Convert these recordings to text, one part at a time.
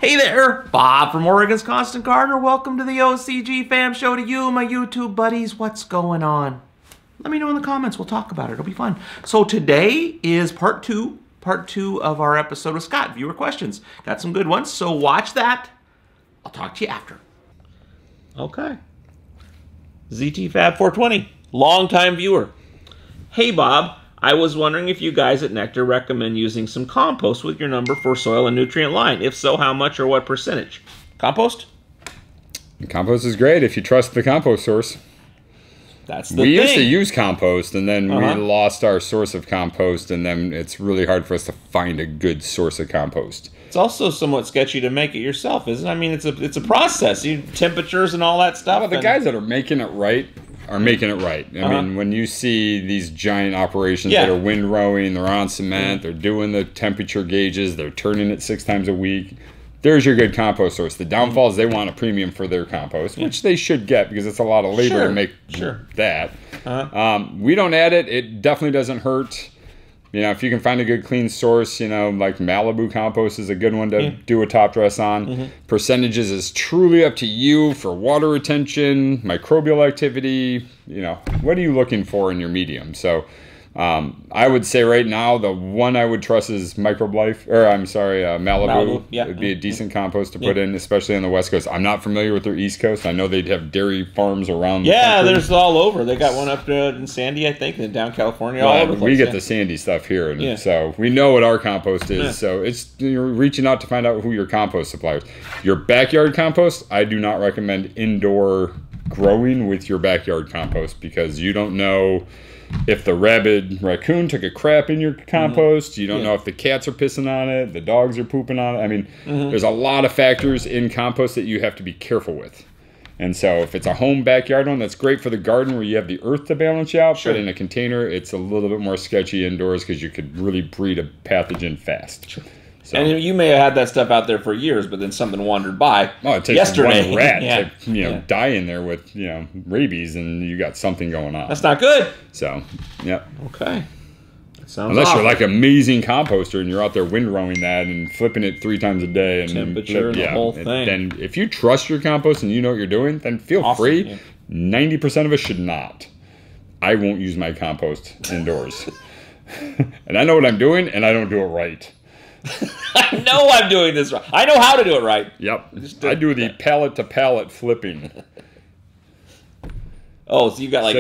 Hey there, Bob from Oregon's Constant Gardener. Welcome to the OCGFAM show to you, my YouTube buddies. What's going on? Let me know in the comments. We'll talk about it. It'll be fun. So today is part two of our episode with Scott. Viewer questions. Got some good ones, so watch that. I'll talk to you after. Okay. ZTFAB438, longtime viewer. Hey, Bob. I was wondering if you guys at Nectar recommend using some compost with your number 4 soil and nutrient line. If so, how much or what percentage? Compost? Compost is great if you trust the compost source. That's the thing. We used to use compost, and then we lost our source of compost, and then it's really hard for us to find a good source of compost. It's also somewhat sketchy to make it yourself, isn't it? I mean, it's a process. Temperatures and all that stuff. Well, the guys that are making it right are making it right. I mean, when you see these giant operations that are windrowing, they're on cement, they're doing the temperature gauges, they're turning it 6 times a week, there's your good compost source. The downfall is they want a premium for their compost, which they should get because it's a lot of labor to make that. We don't add it. It definitely doesn't hurt. You know, if you can find a good clean source, you know, like Malibu compost is a good one to do a top dress on. Percentages is truly up to you for water retention, microbial activity. You know, what are you looking for in your medium? So I would say right now the one I would trust is Malibu. Malibu would be a decent compost to put in, especially on the West Coast. I'm not familiar with their East Coast. I know they'd have dairy farms around. Yeah, there's all over. They got one up in Sandy, I think, and down California, all over the place. We get the Sandy stuff here, and so we know what our compost is. So it's you're reaching out to find out who your compost supplier is. Your backyard compost, I do not recommend indoor growing with your backyard compost because you don't know if the rabid raccoon took a crap in your compost. You don't know if the cats are pissing on it, the dogs are pooping on it. I mean, there's a lot of factors in compost that you have to be careful with. And so if it's a home backyard one, that's great for the garden where you have the earth to balance you out. But in a container, it's a little bit more sketchy indoors because you could really breed a pathogen fast. So. And you may have had that stuff out there for years, but then something wandered by. Oh, it takes yesterday. One rat to die in there with rabies, and you got something going on. That's not good. So, Okay. Sounds Unless you're like an amazing composter and you're out there windrowing that and flipping it 3 times a day and temperature, the whole thing. Then if you trust your compost and you know what you're doing, then feel free. Yeah. 90% of us should not. I won't use my compost indoors, and I know what I'm doing, and I don't do it right. I know I'm doing this right. I know how to do it right. Yep. I do the pallet to pallet flipping. Oh, so you got like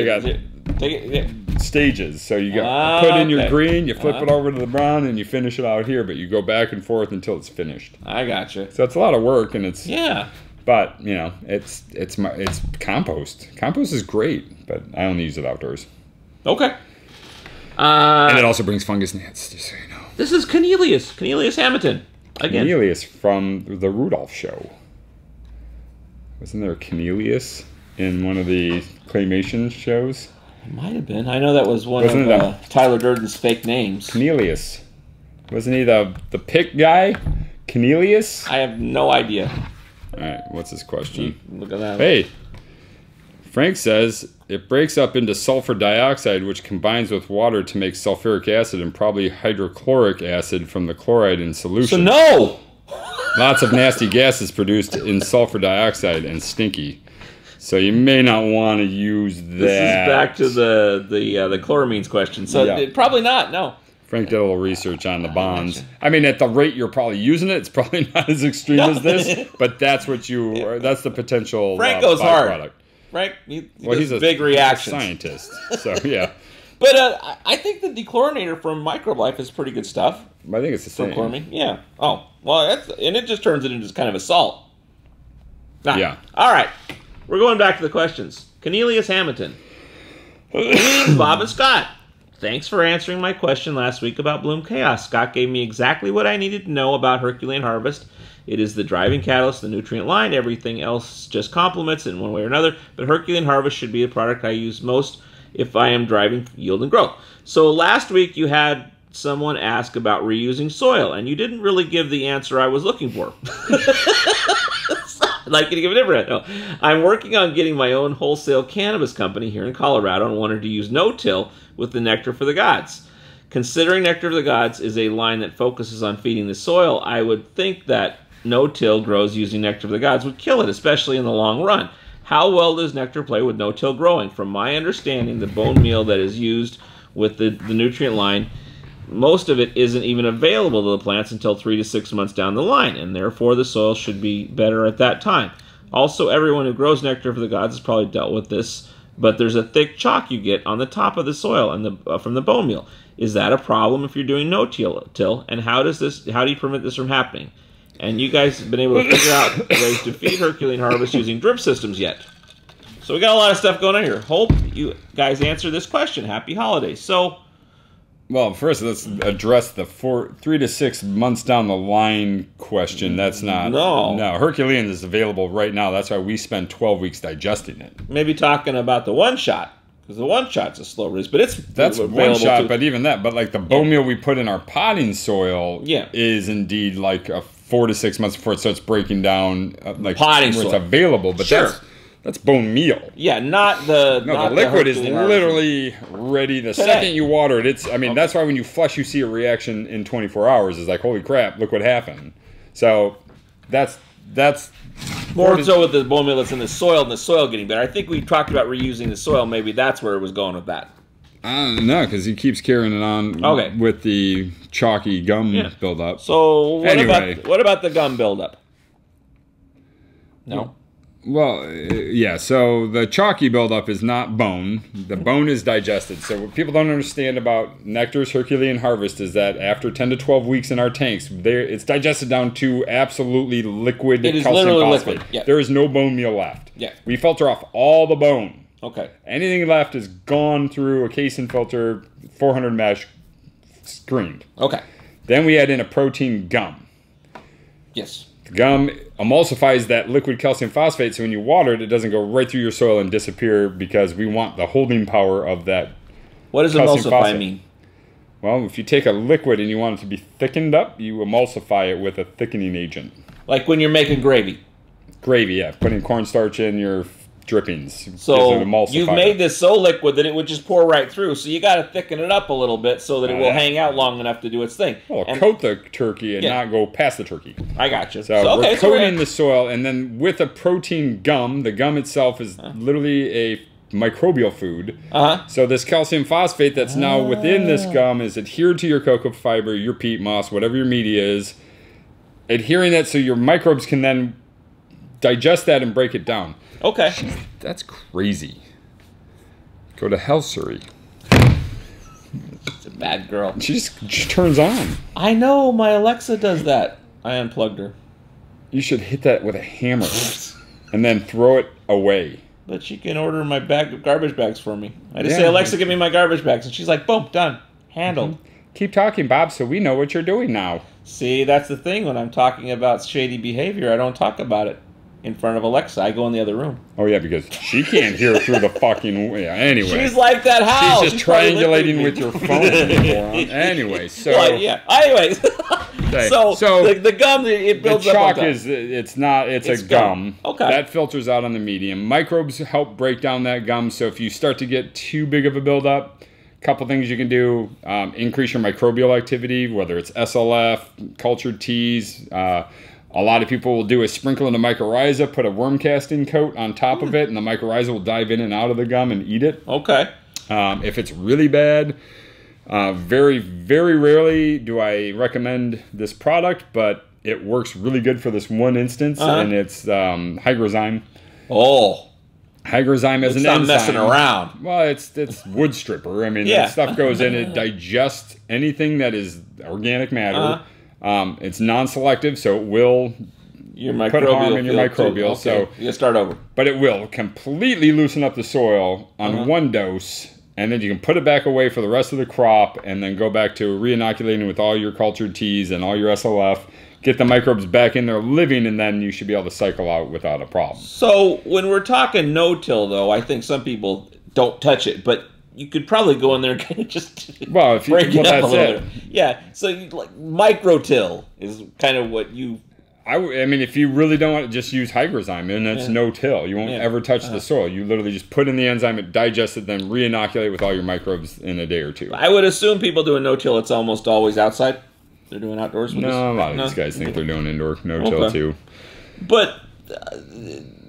stages. So you got put in your green, you flip it over to the brown, and you finish it out here. But you go back and forth until it's finished. I gotcha. So it's a lot of work, and it's But you know, it's compost. Compost is great, but I only use it outdoors. Okay. And it also brings fungus gnats, just so you know. This is Cornelius Hamilton. Again. Cornelius from the Rudolph Show. Wasn't there a Cornelius in one of the claymation shows? It might have been. I know that was one of Tyler Durden's fake names. Cornelius. Wasn't he the pick guy? Cornelius? I have no idea. All right, what's his question? Look at that. Hey, Frank says it breaks up into sulfur dioxide, which combines with water to make sulfuric acid and probably hydrochloric acid from the chloride in solution. So no! Lots of nasty gases produced in sulfur dioxide and stinky. So you may not want to use that. This is back to the chloramines question. So probably not, no. Frank did a little research on the bonds. I mean, at the rate you're probably using it, it's probably not as extreme as this, but that's what that's the potential Frank goes hard. Product. Frank, he's a big reaction scientist. So yeah. But I think the dechlorinator from Microbife is pretty good stuff. I think it's the same. Chloramine, yeah. Oh, well, and it just turns it into kind of a salt. Yeah. All right, we're going back to the questions. Cornelius Hamilton, Bob and Scott. Thanks for answering my question last week about Bloom Chaos. Scott gave me exactly what I needed to know about Herculean Harvest. It is the driving catalyst, the nutrient line. Everything else just complements it in one way or another. But Herculean Harvest should be a product I use most if I am driving yield and growth. So last week you had someone ask about reusing soil, and you didn't really give the answer I was looking for. I'd like you to give a different. No. I'm working on getting my own wholesale cannabis company here in Colorado and wanted to use no-till with the Nectar for the Gods. Considering Nectar for the Gods is a line that focuses on feeding the soil, I would think that no-till grows using Nectar of the Gods would kill it, especially in the long run. How well does Nectar play with no-till growing? From my understanding, the bone meal that is used with the nutrient line, most of it isn't even available to the plants until 3 to 6 months down the line, and therefore the soil should be better at that time. Also, everyone who grows Nectar of the Gods has probably dealt with this, but there's a thick chalk you get on the top of the soil and from the bone meal. Is that a problem if you're doing no-till? And how do you prevent this from happening? And you guys have been able to figure out ways to feed Herculean Harvest using drip systems yet. So we got a lot of stuff going on here. Hope you guys answer this question. Happy holidays. So, well, first let's address the 3 to 6 months down the line question. That's not... No, Herculean is available right now. That's why we spend 12 weeks digesting it. Maybe talking about the one-shot. Because the one-shot's a slow release, but that's one shot. But even that, but like the bone meal we put in our potting soil is indeed like a 4 to 6 months before it starts breaking down, like potting where soil. It's available. But that's bone meal. Yeah, not the the liquid is literally ready the second you water it. It's that's why when you flush, you see a reaction in 24 hours. It's like, holy crap, look what happened. So that's more so with the bone meal that's in the soil and the soil getting better. I think we talked about reusing the soil. Maybe that's where it was going with that. No, because he keeps carrying it on with the chalky gum buildup. So what about the gum buildup? No. Well, yeah, so the chalky buildup is not bone. The bone is digested. So what people don't understand about Nectar's Herculean Harvest is that after 10 to 12 weeks in our tanks, it's digested down to absolutely liquid calcium phosphate. Liquid. Yeah. There is no bone meal left. Yeah. We filter off all the bone. Okay. Anything left is gone through a casein filter, 400 mesh, screened. Okay. Then we add in a protein gum. Yes. Gum emulsifies that liquid calcium phosphate, so when you water it, it doesn't go right through your soil and disappear because we want the holding power of that. What does emulsify mean? Well, if you take a liquid and you want it to be thickened up, you emulsify it with a thickening agent. Like when you're making gravy. Gravy, yeah. Putting cornstarch in your drippings. So you've made this so liquid that it would just pour right through. So you got to thicken it up a little bit so that it will hang out long enough to do its thing. Well, coat the turkey and not go past the turkey. I got you. So we're coating the soil, and then with a protein gum, the gum itself is literally a microbial food. So this calcium phosphate that's now within this gum is adhered to your cocoa fiber, your peat moss, whatever your media is, adhering that so your microbes can then digest that and break it down. Okay. That's crazy. Go to hell, Surrey. It's a bad girl. She turns on. I know, my Alexa does that. I unplugged her. You should hit that with a hammer and then throw it away. But she can order my garbage bags for me. I just say, Alexa, give me my garbage bags. And she's like, boom, done. Handled. Keep talking, Bob, so we know what you're doing now. See, that's the thing. When I'm talking about shady behavior, I don't talk about it in front of Alexa. I go in the other room. Oh, yeah, because she can't hear through the fucking... Yeah, anyway. She's like that house. She's just triangulating with your phone. Anyway, so... Well, yeah. Anyways. So the gum, it builds up on top. The chalk it's a gum. Okay. That filters out on the medium. Microbes help break down that gum, so if you start to get too big of a buildup, a couple things you can do. Increase your microbial activity, whether it's SLF, cultured teas, a lot of people will do a sprinkle in the mycorrhiza, put a worm casting coat on top of it, and the mycorrhiza will dive in and out of the gum and eat it. Okay. If it's really bad, very, very rarely do I recommend this product, but it works really good for this one instance, and it's hygrozyme. Oh. Hygrozyme is an enzyme. It's not messing around. Well, it's wood stripper. I mean, that stuff goes in, it digests anything that is organic matter. It's non-selective, so it will put harm in your microbial. Okay. So you start over. But it will completely loosen up the soil on one dose, and then you can put it back away for the rest of the crop, and then go back to re-inoculating with all your cultured teas and all your SLF. Get the microbes back in there living, and then you should be able to cycle out without a problem. So when we're talking no-till, though, I think some people don't touch it, but you could probably go in there and kind of just break it up a little bit. Yeah, so like micro-till is kind of what you... I mean, if you really don't want to, just use hygrozyme, and that's no-till. You won't ever touch the soil. You literally just put in the enzyme, it digests it, then re-inoculate with all your microbes in a day or two. I would assume people doing no-till, it's almost always outside. They're doing outdoors with No, a lot of these guys think they're doing indoor no-till too. But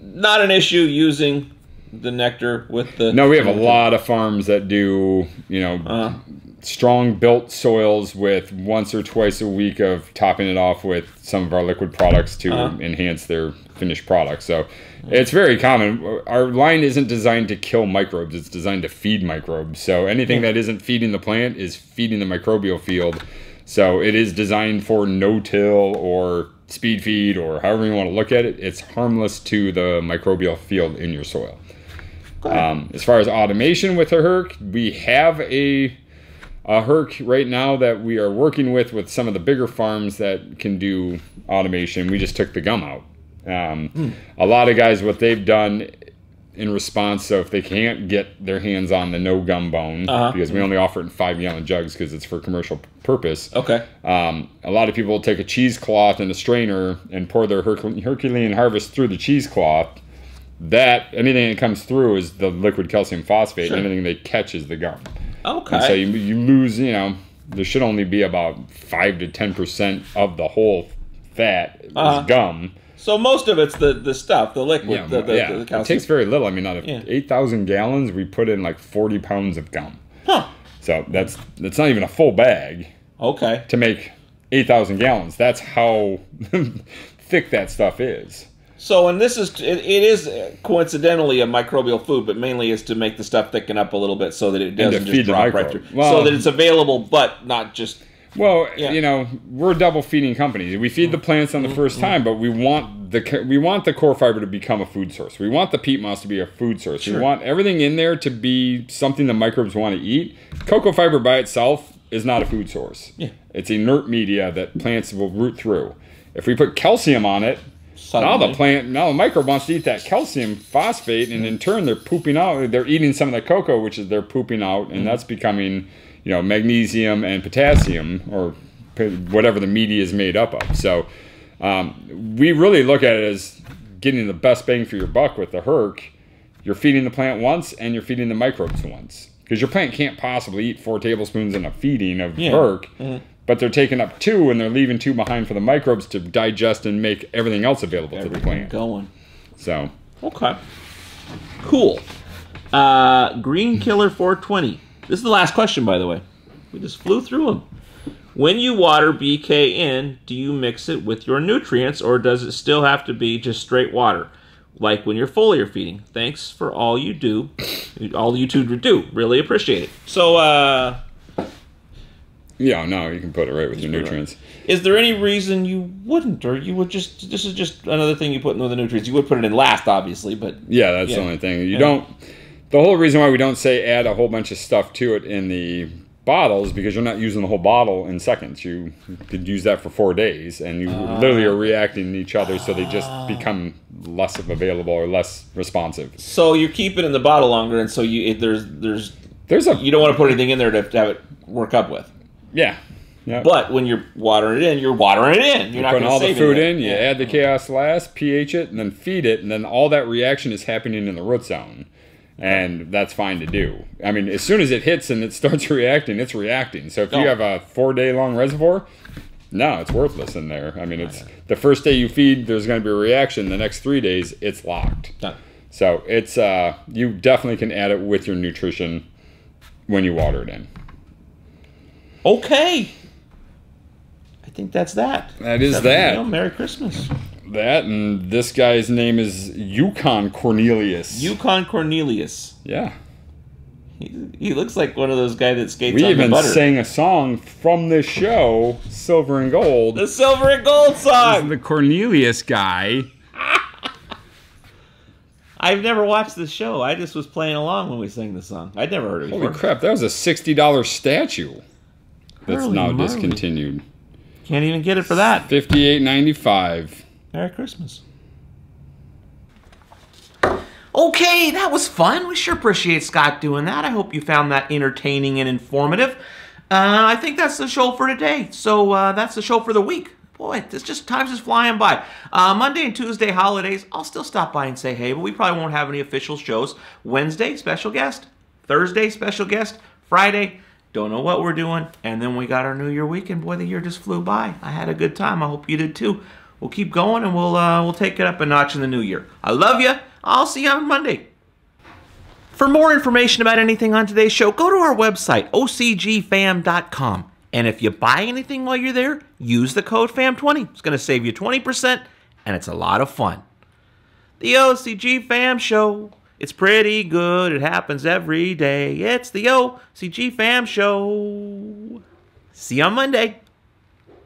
not an issue using the Nectar with the... No, we have a lot of farms that do, you know, strong built soils with once or twice a week of topping it off with some of our liquid products to enhance their finished product. So it's very common. Our line isn't designed to kill microbes. It's designed to feed microbes. So anything that isn't feeding the plant is feeding the microbial field. So it is designed for no-till or speed feed or however you want to look at it. It's harmless to the microbial field in your soil. As far as automation with a HERC, we have a HERC right now that we are working with some of the bigger farms that can do automation. We just took the gum out. A lot of guys, what they've done in response, so if they can't get their hands on the no gum bone, because we only offer it in 5-gallon jugs because it's for commercial purpose. Okay. A lot of people will take a cheesecloth and a strainer and pour their Herculean Harvest through the cheesecloth. Anything that comes through is the liquid calcium phosphate. Sure. Anything they catch is the gum. Okay. And so you lose, you know, there should only be about 5 to 10% of the whole fat is gum. So most of it's the stuff, the liquid, the calcium. It takes very little. I mean, out of 8,000 gallons, we put in like 40 pounds of gum. Huh. So that's not even a full bag. Okay. To make 8,000 gallons. That's how thick that stuff is. So, and this is, it is coincidentally a microbial food, but mainly is to make the stuff thicken up a little bit so that it doesn't just drop right through. Well, so that it's available, but not just... Well, you know, we're a double feeding company. We feed the plants on the first time, but we want the core fiber to become a food source. We want the peat moss to be a food source. Sure. We want everything in there to be something the microbes want to eat. Cocoa fiber by itself is not a food source. Yeah. It's inert media that plants will root through. If we put calcium on it, now the microbe wants to eat that calcium phosphate, and in turn they're pooping out. They're eating some of the cocoa, which is they're pooping out, and that's becoming, you know, magnesium and potassium, or whatever the media is made up of. So we really look at it as getting the best bang for your buck with the HERC. You're feeding the plant once, and you're feeding the microbes once, because your plant can't possibly eat 4 tablespoons in a feeding of HERC. But they're taking up 2, and they're leaving 2 behind for the microbes to digest and make everything else available to the plant. Going. So. Okay. Cool. Green Killer 420. This is the last question, by the way. We just flew through them. When you water BK in, do you mix it with your nutrients, or does it still have to be just straight water? Like when you're foliar feeding. Thanks for all you do. All you two do. Really appreciate it. So, yeah, no, you can put it right with your nutrients. Is there any reason you wouldn't, or you would just, this is just another thing you put in with the nutrients. You would put it in last, obviously, but... Yeah, that's the only thing. You don't... The whole reason why we don't say add a whole bunch of stuff to it in the bottles, because you're not using the whole bottle in seconds. You could use that for 4 days, and you literally are reacting to each other, so they just become less available or less responsive. So you keep it in the bottle longer, and so you you don't want to put anything in there to have it work up with. Yeah. Yep. But when you're watering it in, you're watering it in. You're not putting all the food in, you add the chaos last, pH it, and then feed it, and then all that reaction is happening in the root zone. And that's fine to do. I mean, as soon as it hits and it starts reacting, it's reacting. So if you have a 4-day-long reservoir, no, it's worthless in there. I mean, it's the first day you feed, there's going to be a reaction. The next 3 days, it's locked. Done. So it's you definitely can add it with your nutrition when you water it in. Okay. I think that's that. That is that. Merry Christmas. That, and this guy's name is Yukon Cornelius. Yukon Cornelius. Yeah. He looks like one of those guys that skates on the butter. We even sang a song from this show, Silver and Gold. The Silver and Gold song! This is the Cornelius guy. I've never watched this show. I just was playing along when we sang the song. I'd never heard it before. Holy crap, that was a $60 statue. That's now discontinued. Can't even get it for that. $58.95. Merry Christmas. Okay, that was fun. We sure appreciate Scott doing that. I hope you found that entertaining and informative. I think that's the show for today. So that's the show for the week. Boy, time's just flying by. Monday and Tuesday holidays, I'll still stop by and say hey, but we probably won't have any official shows. Wednesday, special guest. Thursday, special guest. Friday, Don't know what we're doing. And then we got our New Year weekend. Boy, the year just flew by. I had a good time. I hope you did too. We'll keep going, and we'll take it up a notch in the new year. I love you. I'll see you on Monday. For more information about anything on today's show, go to our website, OCGFAM.com. And if you buy anything while you're there, use the code FAM20. It's going to save you 20%, and it's a lot of fun. The OCG Fam Show. It's pretty good. It happens every day. It's the OCG Fam Show. See you on Monday.